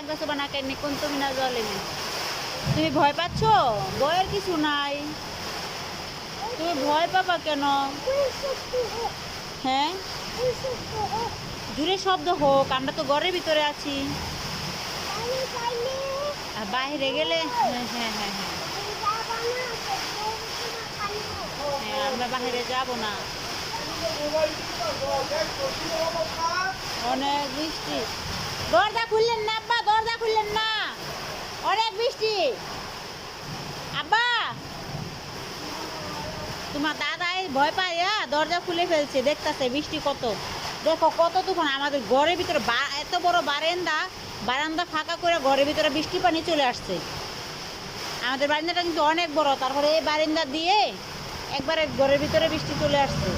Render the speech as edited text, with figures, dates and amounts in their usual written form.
লাগতেছো বা নাকের নি কোন তুমি না জলে তুমি ভয় পাচ্ছ? ভয়ের কিছু নাই, তুমি ভয় পাবা কেন? হ্যাঁ, জুড়ে শব্দ হোক, আমরা তো ঘরের ভিতরে আছি। আর বাইরে গেলে হ্যাঁ হ্যাঁ হ্যাঁ হ্যাঁ হ্যাঁ, আমরা বাইরে যাব না। অনেক বৃষ্টি। দরজা খুললেন না আব্বা, দরজা খুললেন না, অনেক বৃষ্টি। আব্বা, তোমার দাদাই ভয় পাইয়া দরজা খুলে ফেলছে, দেখতেছে বৃষ্টি কত, দেখো কত তুফান। আমাদের ঘরের ভিতরে এত বড় বারান্দা, বারান্দা ফাঁকা করে ঘরের ভিতরে বৃষ্টি পানি চলে আসছে। আমাদের বারান্দাটা কিন্তু অনেক বড়, তারপরে এই বারান্দা দিয়ে একবারে ঘরের ভিতরে বৃষ্টি চলে আসছে।